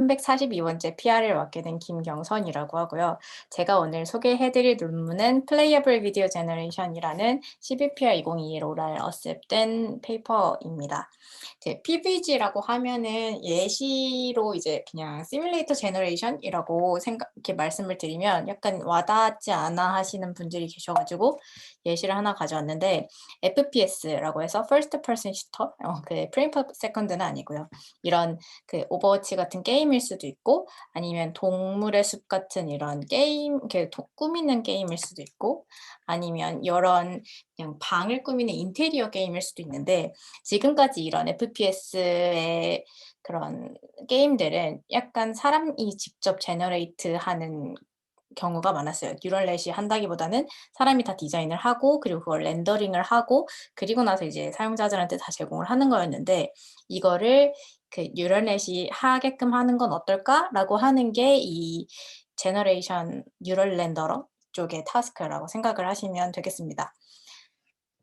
342번째 PR을 맡게 된 김경선이라고 하고요. 제가 오늘 소개해 드릴 논문은 Playable Video Generation이라는 CVPR 2021 오랄 어셉된 페이퍼입니다. 이제 PVG라고 하면은 예시로 이제 그냥 시뮬레이터 제너레이션이라고 이렇게 말씀을 드리면 약간 와닿지 않아 하시는 분들이 계셔 가지고 예시를 하나 가져왔는데 FPS라고 해서 First Person Shooter 그 프레임 퍼 세컨드는 아니고요. 이런 그 오버워치 같은 게임일 수도 있고 아니면 동물의 숲 같은 이런 게임 이렇게 꾸미는 게임일 수도 있고 아니면 이런 그냥 방을 꾸미는 인테리어 게임일 수도 있는데 지금까지 이런 FPS의 그런 게임들은 약간 사람이 직접 제너레이트하는 경우가 많았어요. 뉴럴넷이 한다기보다는 사람이 다 디자인을 하고 그리고 그걸 렌더링을 하고 그리고 나서 이제 사용자들한테 다 제공을 하는 거였는데 이거를 그 뉴럴넷이 하게끔 하는 건 어떨까라고 하는 게 이 제너레이션 뉴럴 렌더러 쪽의 타스크라고 생각을 하시면 되겠습니다.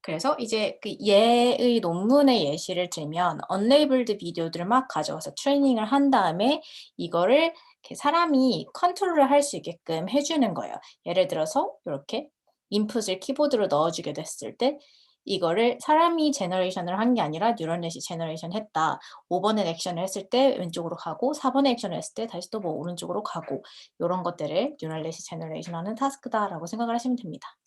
그래서 이제 그 얘의 논문의 예시를 들면 언레이블드 비디오들을 막 가져와서 트레이닝을 한 다음에 이거를 이렇게 사람이 컨트롤을 할 수 있게끔 해 주는 거예요. 예를 들어서 요렇게 인풋을 키보드로 넣어 주게 됐을 때 이거를 사람이 제너레이션을 한 게 아니라 뉴럴넷이 제너레이션 했다. 5 번의 액션을 했을 때 왼쪽으로 가고 4 번의 액션을 했을 때 다시 또 뭐 오른쪽으로 가고 요런 것들을 뉴럴넷이 제너레이션하는 타스크다라고 생각을 하시면 됩니다.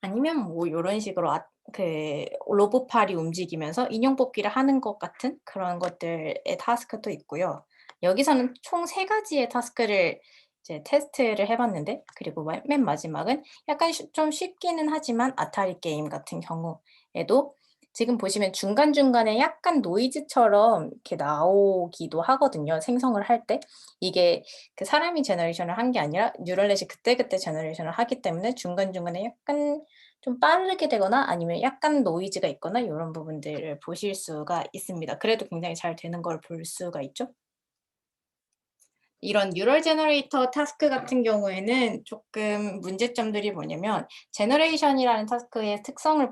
아니면 뭐 요런 식으로 그 로봇팔이 움직이면서 인형 뽑기를 하는 것 같은 그런 것들의 타스크도 있고요. 여기서는 총 3 가지의 타스크를 이제 테스트를 해 봤는데 그리고 맨 마지막은 약간 좀 쉽기는 하지만 아타리 게임 같은 경우에도 지금 보시면 중간중간에 약간 노이즈처럼 이렇게 나오기도 하거든요, 생성을 할 때. 이게 그 사람이 제너레이션을 한 게 아니라 뉴럴넷이 그때그때 제너레이션을 하기 때문에 중간중간에 약간 좀 빠르게 되거나 아니면 약간 노이즈가 있거나 요런 부분들을 보실 수가 있습니다. 그래도 굉장히 잘 되는 걸 볼 수가 있죠. 이런 뉴럴 제너레이터 타스크 같은 경우에는 쪼끔 문제점들이 뭐냐면 제너레이션이라는 타스크의 특성을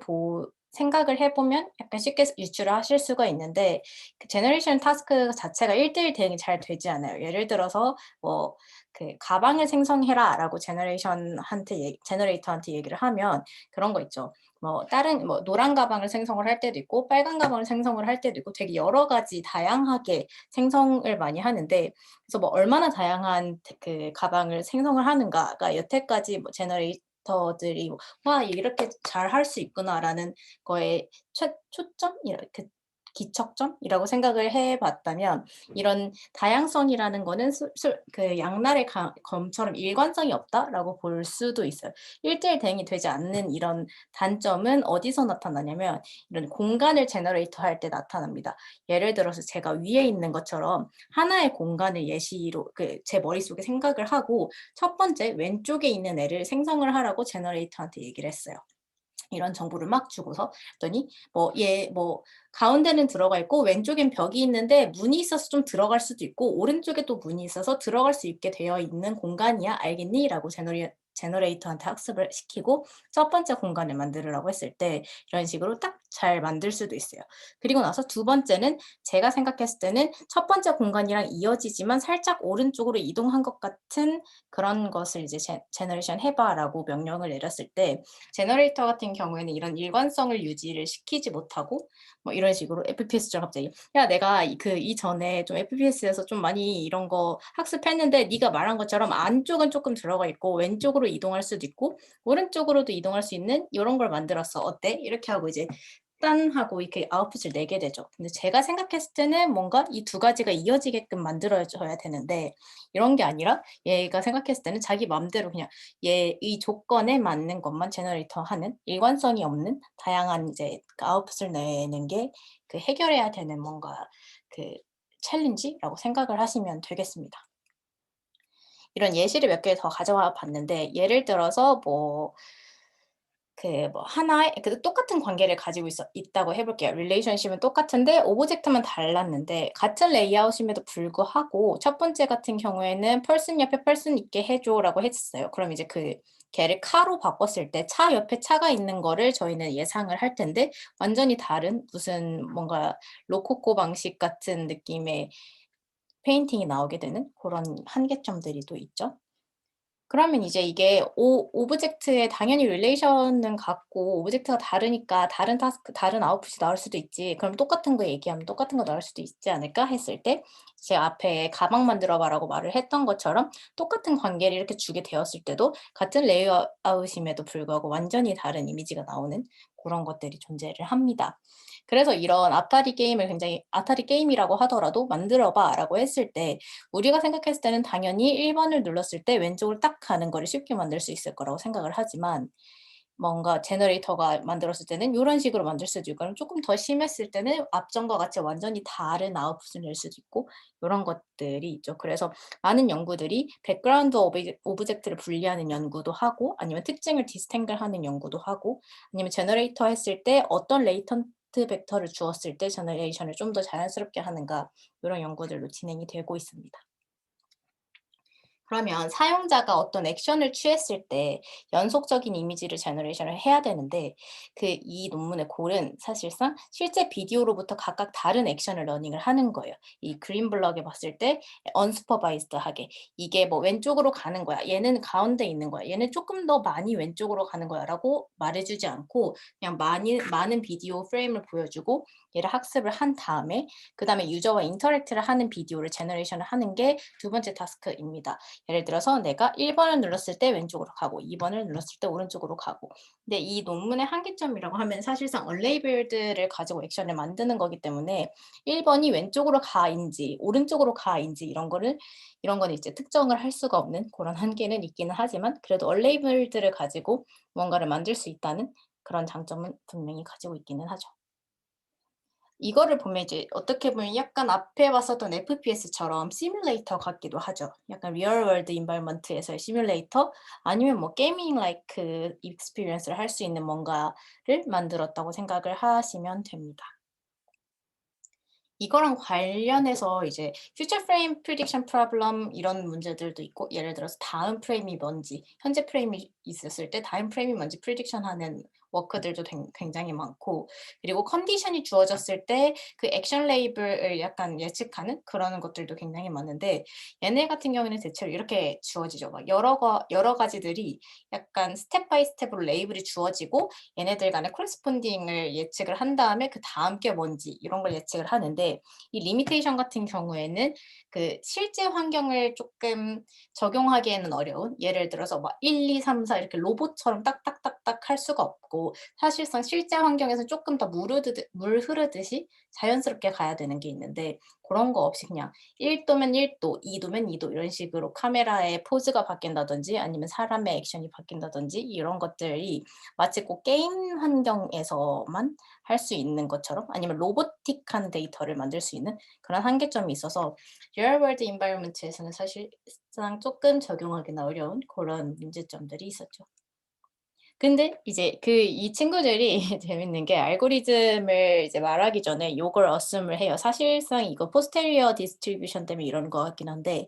생각을 해 보면 약간 쉽게 유추를 하실 수가 있는데 그 제너레이션 타스크 자체가 1대1 대응이 잘 되지 않아요. 예를 들어서 뭐 그 "가방을 생성해라."라고 제너레이터한테 얘기를 하면 그런 거 있죠. 뭐 다른 뭐 노란 가방을 생성을 할 때도 있고 빨간 가방을 생성을 할 때도 있고 되게 여러 가지 다양하게 생성을 많이 하는데 그래서 뭐 얼마나 다양한 그 가방을 생성을 하는가가 여태까지 뭐 제너레이터들이 '와 이렇게 잘 할 수 있구나.'라는 거에 초점 이렇게 기척점이라고 생각을 해 봤다면 이런 다양성이라는 거는 그 양날의 검처럼 일관성이 없다라고 볼 수도 있어요. 1대1 대응이 되지 않는 이런 단점은 어디서 나타나냐면 이런 공간을 제너레이터 할 때 나타납니다. 예를 들어서 제가 위에 있는 것처럼 하나의 공간을 예시로 제 머릿속에 생각을 하고 첫 번째 왼쪽에 있는 애를 생성을 하라고 제너레이터한테 얘기를 했어요. 이런 정보를 막 주고서 그랬더니 뭐 가운데는 들어가 있고 왼쪽엔 벽이 있는데 문이 있어서 좀 들어갈 수도 있고 오른쪽에 또 문이 있어서 들어갈 수 있게 되어 있는 공간이야. 알겠니?"라고 제너레이터한테 학습을 시키고 첫 번째 공간을 만들으라고 했을 때 이런 식으로 딱 잘 만들 수도 있어요. 그리고 나서 두 번째는 제가 생각했을 때는 첫 번째 공간이랑 이어지지만 살짝 오른쪽으로 이동한 것 같은 그런 것을 이제 "제너레이션 해 봐."라고 명령을 내렸을 때 제너레이터 같은 경우에는 이런 일관성을 유지를 시키지 못하고 뭐 이런 식으로 FPS처럼 갑자기 "야 내가 이전에 좀 FPS에서 좀 많이 이런 거 학습했는데 네가 말한 것처럼 안쪽은 쪼끔 들어가 있고 왼쪽으로 이동할 수도 있고 오른쪽으로도 이동할 수 있는 요런 걸 만들었어. 어때?" 이렇게 하고 이제 딴 하고 이렇게 아웃풋을 내게 되죠. 근데 제가 생각했을 때는 뭔가 이 두 가지가 이어지게끔 만들어 줘야 되는데 이런 게 아니라 얘가 생각했을 때는 자기 맘대로 그냥 이 조건에 맞는 것만 제너레이터 하는 일관성이 없는 다양한 이제 그 아웃풋을 내는 게 그 해결해야 되는 뭔가 그 챌린지라고 생각을 하시면 되겠습니다. 이런 예시를 몇 개 더 가져와 봤는데 예를 들어서 하나의 똑같은 관계를 가지고 있다고 해 볼게요. 릴레이션십은 똑같은데 오브젝트만 달랐는데 같은 레이아웃임에도 불구하고 첫 번째 같은 경우에는 "펄슨 옆에 펄슨 있게 해 줘."라고 했었어요. 그럼 이제 걔를 카로 바꿨을 때 차 옆에 차가 있는 거를 저희는 예상을 할 텐데 완전히 다른 무슨 뭔가 로코코 방식 같은 느낌의 페인팅이 나오게 되는 그런 한계점들이 또 있죠. 그러면 이제 이게 오브젝트에 당연히 릴레이션은 같고 오브젝트가 다르니까 다른 타스크 다른 아웃풋이 나올 수도 있지. 그럼 똑같은 거 얘기하면 똑같은 거 나올 수도 있지 않을까 했을 때 제 앞에 "가방 만들어 봐."라고 말을 했던 것처럼 똑같은 관계를 이렇게 주게 되었을 때도 같은 레이아웃임에도 불구하고 완전히 다른 이미지가 나오는 고런 것들이 존재를 합니다. 그래서 이런 아타리 게임을 굉장히 "아타리 게임이라고 하더라도 만들어 봐."라고 했을 때 우리가 생각했을 때는 당연히 1 번을 눌렀을 때 왼쪽으로 딱 가는 거를 쉽게 만들 수 있을 거라고 생각을 하지만 뭔가 제너레이터가 만들었을 때는 요런 식으로 만들 수도 있고 그럼 쪼끔 더 심했을 때는 앞전과 같이 완전히 다른 아웃풋을 낼 수도 있고 요런 것들이 있죠. 그래서 많은 연구들이 백그라운드 오브젝트를 분리하는 연구도 하고 아니면 특징을 디스탱글 하는 연구도 하고 아니면 제너레이터 했을 때 어떤 레이턴트 벡터를 주었을 때 제너레이션을 좀 더 자연스럽게 하는가 요런 연구들도 진행이 되고 있습니다. 그러면 사용자가 어떤 액션을 취했을 때 연속적인 이미지를 제너레이션을 해야 되는데 이 논문의 골은 사실상 실제 비디오로부터 각각 다른 액션을 러닝을 하는 거예요. 이 그린 블럭에 봤을 때 언슈퍼바이즈드하게 이게 뭐 "왼쪽으로 가는 거야. 얘는 가운데 있는 거야. 얘는 쪼끔 더 많이 왼쪽으로 가는 거야."라고 말해 주지 않고 그냥 많은 비디오 프레임을 보여주고 얘를 학습을 한 다음에 그다음에 유저와 인터랙트를 하는 비디오를 제너레이션을 하는 게 두 번째 타스크입니다. 예를 들어서 내가 1 번을 눌렀을 때 왼쪽으로 가고 2 번을 눌렀을 때 오른쪽으로 가고. 근데 이 논문의 한계점이라고 하면 사실상 언레이블드를 가지고 액션을 만드는 거기 때문에 1 번이 왼쪽으로 가인지 오른쪽으로 가인지 이런 거는 이제 특정을 할 수가 없는 고런 한계는 있기는 하지만 그래도 언레이블드를 가지고 뭔가를 만들 수 있다는 그런 장점은 분명히 가지고 있기는 하죠. 이거를 보면 이제 어떻게 보면 약간 앞에 봤었던 FPS처럼 시뮬레이터 같기도 하죠. 약간 리얼 월드 environment에서의 시뮬레이터 아니면 뭐 게이밍 라이크 익스피리언스를 할 수 있는 뭔가를 만들었다고 생각을 하시면 됩니다. 이거랑 관련해서 이제 퓨처 프레임 프리딕션 프로블럼 이런 문제들도 있고 예를 들어서 다음 프레임이 뭔지 현재 프레임이 있었을 때 다음 프레임이 뭔지 프리딕션하는 워크들도 굉장히 많고 그리고 컨디션이 주어졌을 때 그 액션 레이블을 약간 예측하는 그런 것들도 굉장히 많은데 얘네 같은 경우에는 대체로 이렇게 주어지죠. 막 여러 가지들이 약간 스텝 바이 스텝으로 레이블이 주어지고 얘네들 간의 코레스폰딩을 예측을 한 다음에 그다음 게 뭔지 이런 걸 예측을 하는데 이 리미테이션 같은 경우에는 그 실제 환경을 쪼끔 적용하기에는 어려운 예를 들어서 막 1, 2, 3, 4 이렇게 로봇처럼 딱딱딱딱 할 수가 없고 사실상 실제 환경에서 쪼끔 더 물 흐르듯이 자연스럽게 가야 되는 게 있는데 고런 거 없이 그냥 1 도면 1 도, 2 도면 2 도 이런 식으로 카메라의 포즈가 바뀐다든지 아니면 사람의 액션이 바뀐다든지 이런 것들이 마치 꼭 게임 환경에서만 할 수 있는 것처럼 아니면 로보틱한 데이터를 만들 수 있는 그런 한계점이 있어서 리얼 월드 environment에서는 사실상 쪼끔 적용하기는 어려운 고런 문제점들이 있었죠. 근데 이제 이 친구들이 재밌는 게 알고리즘을 이제 말하기 전에 요걸 assume을 해요. 사실상 이거 posterior distribution 때문에 이러는 것 같긴 한데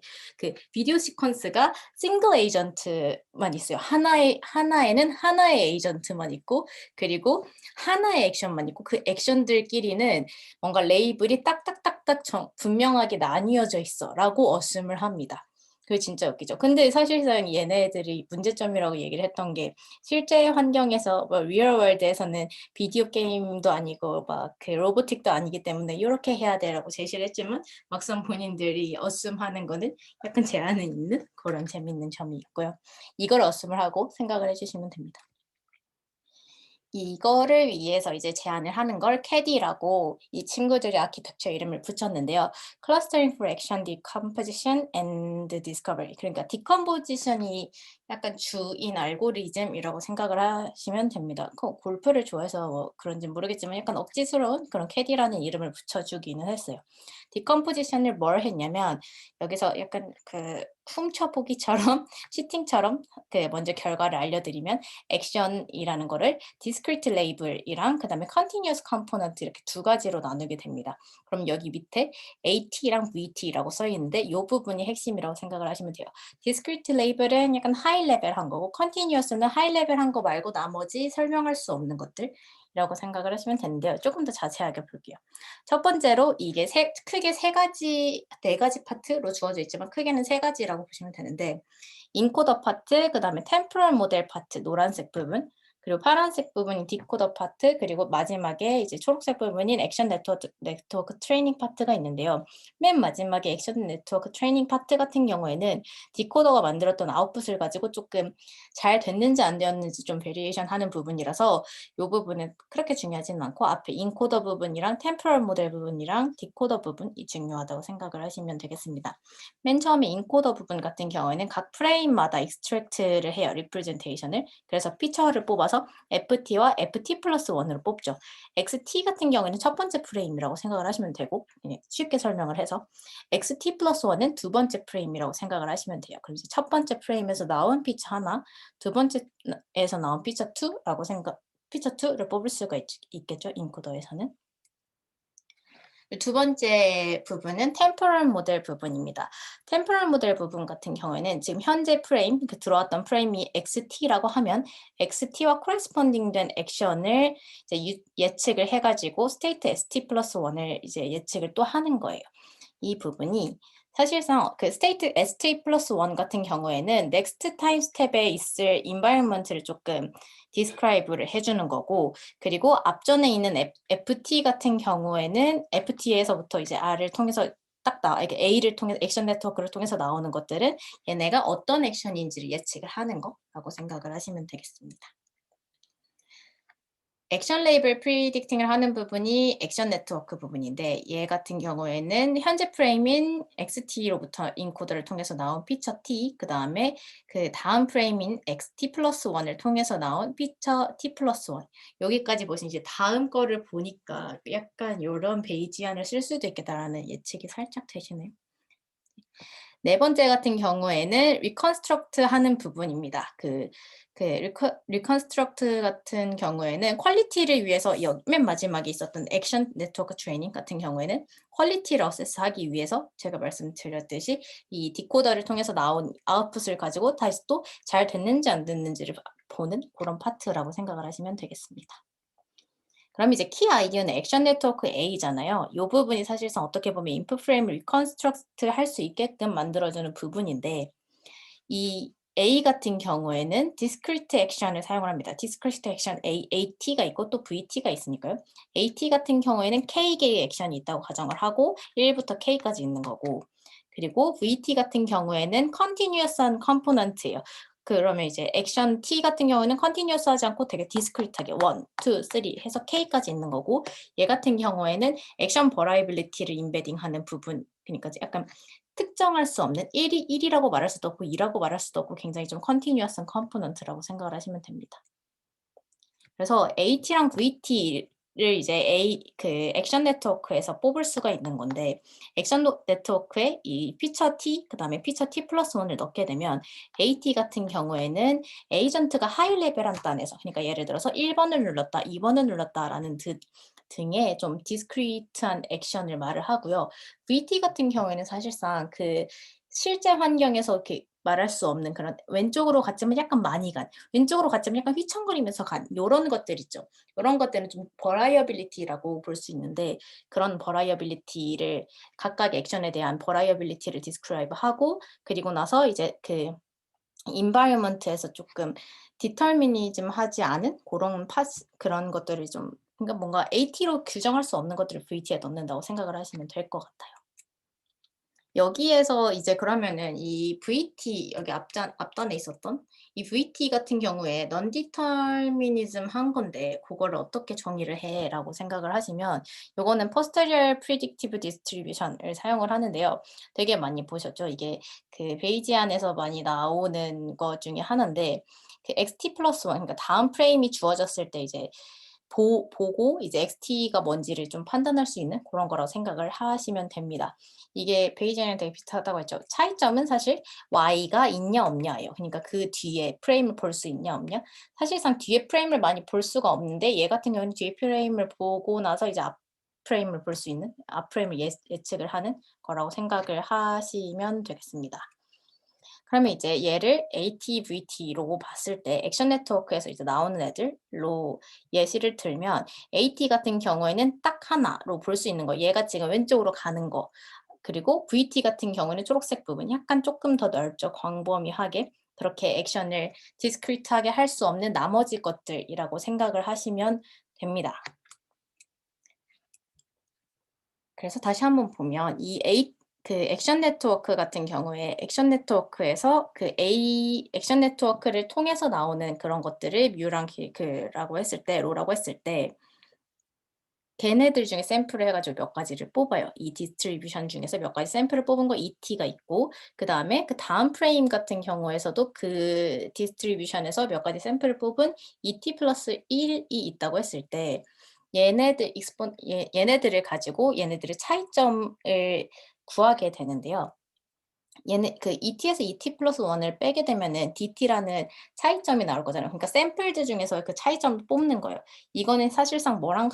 비디오 시퀀스가 싱글 에이전트만 있어요. 하나에는 하나의 에이전트만 있고 그리고 하나의 액션만 있고 그 액션들끼리는 뭔가 레이블이 딱딱딱딱 분명하게 나뉘어져 있어라고 assume을 합니다. 그게 진짜 웃기죠. 근데 사실상 얘네들이 문제점이라고 얘기를 했던 게 실제 환경에서 뭐 리얼 월드에서는 비디오 게임도 아니고 막 로보틱도 아니기 때문에 "요렇게 해야 돼."라고 제시를 했지만 막상 본인들이 assume하는 거는 약간 제한은 있는 그런 재밌는 점이 있고요. 이걸 assume을 하고 생각을 해 주시면 됩니다. 이거를 위해서 이제 제안을 하는 걸 CAD라고 이 친구들이 아키텍처 이름을 붙였는데요. Clustering for Action Decomposition and Discovery. 그러니까 decomposition이 약간 주인 알고리즘이라고 생각을 하시면 됩니다. 골프를 좋아해서 뭐 그런진 모르겠지만 약간 억지스러운 그런 CAD라는 이름을 붙여주기는 했어요. decomposition을 뭘 했냐면 여기서 약간 훔쳐보기처럼 치팅처럼 먼저 결과를 알려드리면 액션이라는 거를 discrete label이랑 그다음에 continuous component 이렇게 두 가지로 나누게 됩니다. 그럼 여기 밑에 AT랑 VT라고 써 있는데 요 부분이 핵심이라고 생각을 하시면 돼요. discrete label은 약간 하이 레벨한 거고 continuous는 하이 레벨한 거 말고 나머지 설명할 수 없는 것들이라고 생각을 하시면 되는데요. 조금 더 자세하게 볼게요. 첫 번째로 이게 크게 네 가지 파트로 주어져 있지만 크게는 세 가지라고 보시면 되는데 인코더 파트, 그다음에 템포럴 모델 파트, 노란색 부분, 그리고 파란색 부분이 디코더 파트, 그리고 마지막에 이제 초록색 부분인 액션 네트워크 트레이닝 파트가 있는데요. 맨 마지막에 액션 네트워크 트레이닝 파트 같은 경우에는 디코더가 만들었던 아웃풋을 가지고 조금 잘 됐는지 안 되었는지 좀 베리에이션 하는 부분이라서 이 부분은 그렇게 중요하지는 않고 앞에 인코더 부분이랑 템포럴 모델 부분이랑 디코더 부분이 중요하다고 생각을 하시면 되겠습니다. 맨 처음에 인코더 부분 같은 경우에는 각 프레임마다 익스트랙트를 해요. 리프레젠테이션을. 그래서 피처를 뽑아서 FT와 FT 플러스 1으로 뽑죠. XT 같은 경우에는 첫 번째 프레임이라고 생각을 하시면 되고 쉽게 설명을 해서 XT 플러스 1은 두 번째 프레임이라고 생각을 하시면 돼요. 그럼 이제 첫 번째 프레임에서 나온 피처 하나, 두 번째에서 나온 피처 2라고 피처 2를 뽑을 수가 있겠죠. 인코더에서는. 두 번째 부분은 템포럴 모델 부분입니다. 템포럴 모델 부분 같은 경우에는 지금 현재 프레임, 들어왔던 프레임이 XT라고 하면 XT와 코레스폰딩 된 액션을 이제 예측을 해가지고 스테이트 ST 플러스 1을 이제 예측을 또 하는 거예요. 이 부분이 사실상 그 스테이트 ST 플러스 1 같은 경우에는 넥스트 타임 스텝에 있을 environment를 조금 디스크라이브를 해주는 거고, 그리고 앞전에 있는 FT 같은 경우에는 FT에서부터 이제 R을 통해서 이게 A를 통해서 액션 네트워크를 통해서 나오는 것들은 얘네가 어떤 액션인지를 예측을 하는 거라고 생각을 하시면 되겠습니다. 액션 레이블 프리딕팅을 하는 부분이 액션 네트워크 부분인데 얘 같은 경우에는 현재 프레임인 XT로부터 인코더를 통해서 나온 피처 T, 그 다음에 그 다음 프레임인 XT 플러스 1을 통해서 나온 피처 T 플러스 1. 여기까지 보시면 이제 다음 거를 보니까 약간 이런 베이지안을 쓸 수도 있겠다라는 예측이 살짝 되시네요. 네 번째 같은 경우에는 리컨스트럭트 하는 부분입니다. 리컨스트럭트 같은 경우에는 퀄리티를 위해서 맨 마지막에 있었던 액션 네트워크 트레이닝 같은 경우에는 퀄리티를 어세스하기 위해서 제가 말씀드렸듯이 이 디코더를 통해서 나온 아웃풋을 가지고 다시 또 잘 됐는지 안 됐는지를 보는 그런 파트라고 생각을 하시면 되겠습니다. 그럼 이제 키 아이디어는 액션 네트워크 A잖아요. 이 부분이 사실상 어떻게 보면 인풋 프레임을 리컨스트럭트 할 수 있게끔 만들어주는 부분인데 이 A 같은 경우에는 discrete action을 사용을 합니다. discrete action AT가 있고 또 VT가 있으니까요. AT 같은 경우에는 K 개의 액션이 있다고 가정을 하고 1부터 K까지 있는 거고, 그리고 VT 같은 경우에는 continuous한 컴포넌트예요. 그러면 이제 액션 T 같은 경우는 컨티뉴어스 하지 않고 되게 디스크리트하게 1, 2, 3 해서 K까지 있는 거고, 얘 같은 경우에는 액션 버라이빌리티를 인베딩하는 부분, 그러니까 약간 특정할 수 없는 1이라고 말할 수도 없고 2라고 말할 수도 없고 굉장히 좀 컨티뉴어스한 컴포넌트라고 생각을 하시면 됩니다. 그래서 AT랑 VT를 이제 액션 네트워크에서 뽑을 수가 있는 건데, 액션 네트워크에 이 피처 T, 그 다음에 피처 T 플러스 1을 넣게 되면 AT 같은 경우에는 에이전트가 하이 레벨한 단에서, 그러니까 예를 들어서 1번을 눌렀다, 2번을 눌렀다라는 등의 좀 디스크리트한 액션을 말을 하고요. VT 같은 경우에는 사실상 그 실제 환경에서 이렇게 말할 수 없는 그런 왼쪽으로 갔지만 약간 많이 간, 왼쪽으로 갔지만 약간 휘청거리면서 간 요런 것들 있죠. 요런 것들은 좀 버라이어빌리티라고 볼 수 있는데, 그런 버라이어빌리티를 각각의 액션에 대한 버라이어빌리티를 디스크라이브하고, 그리고 나서 이제 그 인바이어먼트에서 조금 디터미니즘 하지 않은 그런 것들을 좀, 그러니까 뭔가 AT로 규정할 수 없는 것들을 VT에 넣는다고 생각을 하시면 될 것 같아요. 여기에서 이제 그러면은 이 VT, 여기 앞단에 있었던 이 VT 같은 경우에 non-determinism 한 건데 그거를 어떻게 정의를 해라고 생각을 하시면, 요거는 posterior predictive distribution을 사용을 하는데요. 되게 많이 보셨죠? 이게 그 베이지안에서 많이 나오는 것 중에 하나인데, 그 XT 플러스 1, 그러니까 다음 프레임이 주어졌을 때 이제 보고 이제 XT가 뭔지를 좀 판단할 수 있는 그런 거라고 생각을 하시면 됩니다. 이게 베이지안이랑 되게 비슷하다고 했죠. 차이점은 사실 Y가 있냐 없냐예요. 그러니까 그 뒤에 프레임을 볼 수 있냐 없냐. 사실상 뒤에 프레임을 많이 볼 수가 없는데 얘 같은 경우는 뒤에 프레임을 보고 나서 이제 앞 프레임을 볼 수 있는, 앞 프레임을 예측을 하는 거라고 생각을 하시면 되겠습니다. 그러면 이제 얘를 AT-VT로 봤을 때 액션 네트워크에서 이제 나오는 애들로 예시를 들면 AT 같은 경우에는 딱 하나로 볼 수 있는 거. 얘가 지금 왼쪽으로 가는 거. 그리고 VT 같은 경우는 초록색 부분 약간 조금 더 넓죠. 광범위하게. 그렇게 액션을 디스크리트하게 할 수 없는 나머지 것들이라고 생각을 하시면 됩니다. 그래서 다시 한번 보면 그 액션 네트워크 같은 경우에 액션 네트워크에서 그 액션 네트워크를 통해서 나오는 그런 것들을 뮤랑 그라고 했을 때, 로라고 했을 때 걔네들 중에 샘플을 해 가지고 몇 가지를 뽑아요. 이 디스트리뷰션 중에서 몇 가지 샘플을 뽑은 거 ET가 있고 그다음에 그다음 프레임 같은 경우에서도 그 디스트리뷰션에서 몇 가지 샘플을 뽑은 ET 플러스 1이 있다고 했을 때 얘네들을 가지고 얘네들의 차이점을 구하게 되는데요. 얘네 그 ET에서 ET 플러스 1을 빼게 되면은 DT라는 차이점이 나올 거잖아요. 그러니까 샘플들 중에서 그 차이점을 뽑는 거예요. 이거는 사실상 뭐랑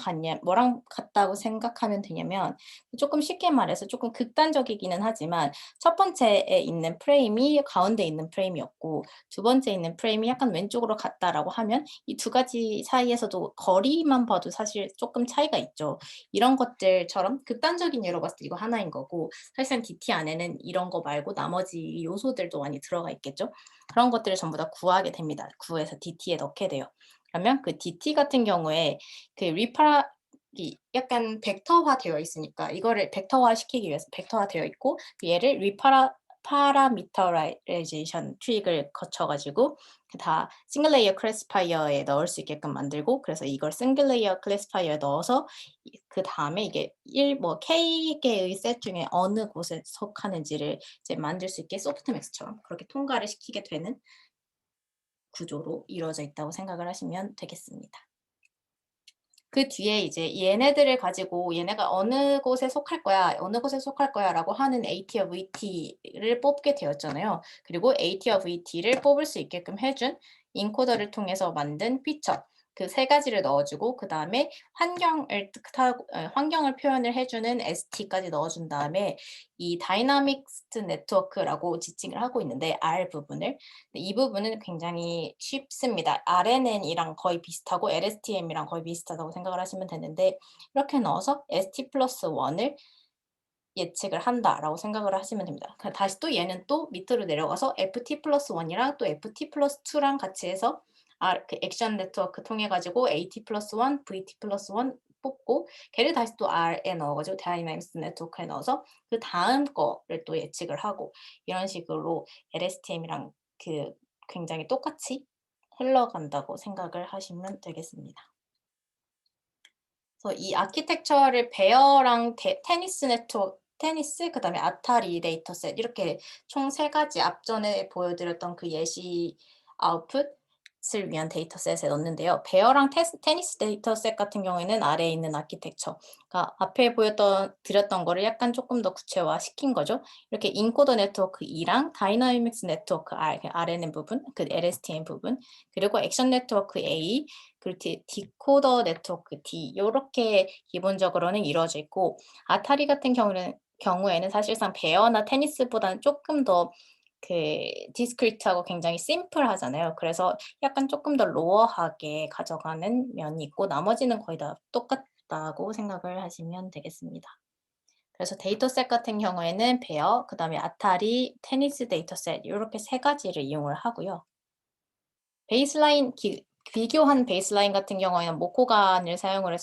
같다고 생각하면 되냐면 조금 쉽게 말해서 조금 극단적이기는 하지만 첫 번째에 있는 프레임이 가운데 있는 프레임이었고 두 번째 있는 프레임이 약간 왼쪽으로 갔다라고 하면 이 두 가지 사이에서도 거리만 봐도 사실 조금 차이가 있죠. 이런 것들처럼 극단적인 예로 봤을 때 이거 하나인 거고 사실상 DT 안에는 이런 거 말고 나머지 요소들도 많이 들어가 있겠죠. 그런 것들을 전부 다 구하게 됩니다. 구해서 DT에 넣게 돼요. 그러면 그 DT 같은 경우에 그 이 약간 벡터화 되어 있으니까 이거를 벡터화 시키기 위해서 벡터화 되어 있고 얘를 파라미터라이제이션 트릭을 거쳐 가지고 다 싱글 레이어 클래시파이어에 넣을 수 있게끔 만들고 그래서 이걸 싱글 레이어 클래시파이어에 넣어서 그다음에 이게 K 개의 셋 중에 어느 곳에 속하는지를 이제 만들 수 있게 소프트맥스처럼 그렇게 통과를 시키게 되는 구조로 이루어져 있다고 생각을 하시면 되겠습니다. 그 뒤에 이제 얘네들을 가지고 얘네가 어느 곳에 속할 거야, 어느 곳에 속할 거야라고 하는 AT와 VT를 뽑게 되었잖아요. 그리고 AT와 VT를 뽑을 수 있게끔 해준 인코더를 통해서 만든 피처 그 세 가지를 넣어주고 그 다음에 환경을 표현을 해주는 ST까지 넣어준 다음에 이 다이나믹스 네트워크라고 지칭을 하고 있는데 R 부분을 이 부분은 굉장히 쉽습니다. RNN이랑 거의 비슷하고 LSTM이랑 거의 비슷하다고 생각을 하시면 되는데 이렇게 넣어서 ST 플러스 1을 예측을 한다라고 생각을 하시면 됩니다. 다시 또 얘는 또 밑으로 내려가서 FT 플러스 1이랑 또 FT 플러스 2랑 같이 해서 그 액션 네트워크 통해 가지고 AT 플러스 1, VT 플러스 1 뽑고 걔를 다시 또 R에 넣어가지고 다이나믹스 네트워크에 넣어서 그 다음 거를 또 예측을 하고 이런 식으로 LSTM이랑 그 굉장히 똑같이 흘러간다고 생각을 하시면 되겠습니다. 그래서 이 아키텍처를 베어랑 테니스 그다음에 아타리 데이터셋 이렇게 총 세 가지 앞전에 보여드렸던 그 예시 아웃풋을 위한 데이터셋에 넣는데요. 베어랑 테니스 데이터셋 같은 경우에는 아래에 있는 아키텍처 그러니까 앞에 드렸던 거를 약간 조금 더 구체화시킨 거죠. 이렇게 인코더 네트워크 E랑 다이나믹스 네트워크 R, RNN 부분, 그 LSTM 부분, 그리고 액션 네트워크 A, 그리고 디코더 네트워크 D 요렇게 기본적으로는 이루어져 있고 아타리 같은 경우에는 사실상 베어나 테니스보다는 조금 더 그 디스크리트하고 굉장히 심플하잖아요. 그래서 약간 조금 더 로어하게 가져가는 면이 있고 나머지는 거의 다 똑같다고 생각을 하시면 되겠습니다. 그래서 데이터셋 같은 경우에는 베어, 그다음에 아타리, 테니스 데이터셋 요렇게 세 가지를 이용을 하고요. 비교한 베이스라인 같은 경우에는 모코겐을 사용을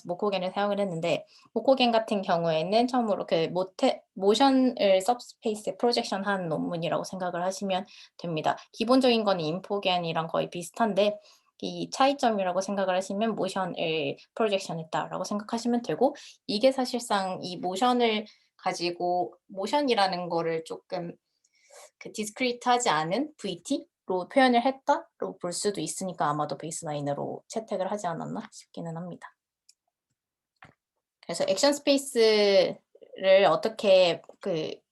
했는데 모코겐 같은 경우에는 처음으로 그 모션을 सब스페이스에 프로젝션한 논문이라고 생각을 하시면 됩니다. 기본적인 거는 인포겐이랑 거의 비슷한데 이 차이점이라고 생각을 하시면 모션을 프로젝션했다라고 생각하시면 되고 이게 사실상 이 모션을 가지고 모션이라는 거를 조금 그 디스크리트하지 않은 VT로 표현을 했다로 볼 수도 있으니까 아마도 베이스라인으로 채택을 하지 않았나 싶기는 합니다. 그래서 액션 스페이스를 를 어떻게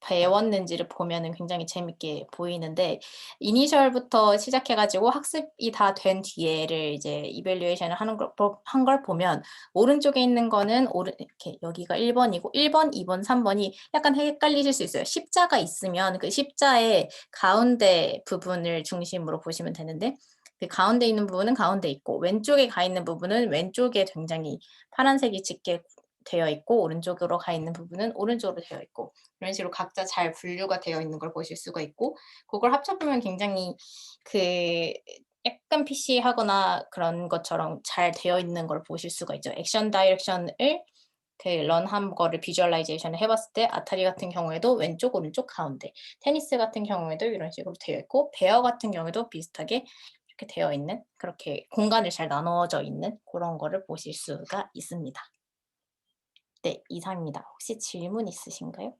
배웠는지를 보면은 굉장히 재밌게 보이는데 이니셜부터 시작해 가지고 학습이 다 된 뒤에를 이제 이밸류에이션을 하는 걸 보면 오른쪽에 있는 거는 이렇게 여기가 1 번이고 1 번, 2 번, 3 번이 약간 헷갈리실 수 있어요. 십자가 있으면 그 십자의 가운데 부분을 중심으로 보시면 되는데 그 가운데 있는 부분은 가운데 있고 왼쪽에 가 있는 부분은 왼쪽에 굉장히 파란색이 짙게 되어 있고 오른쪽으로 가 있는 부분은 오른쪽으로 되어 있고 이런 식으로 각자 잘 분류가 되어 있는 걸 보실 수가 있고 그걸 합쳐보면 굉장히 그 약간 PC하거나 그런 것처럼 잘 되어 있는 걸 보실 수가 있죠. 액션 다이렉션을 런한 거를 비주얼라이제이션을 해봤을 때 아타리 같은 경우에도 왼쪽, 오른쪽, 가운데 테니스 같은 경우에도 이런 식으로 되어 있고 베어 같은 경우에도 비슷하게 이렇게 되어 있는 그렇게 공간을 잘 나누어져 있는 그런 거를 보실 수가 있습니다. 네, 이상입니다. 혹시 질문 있으신가요?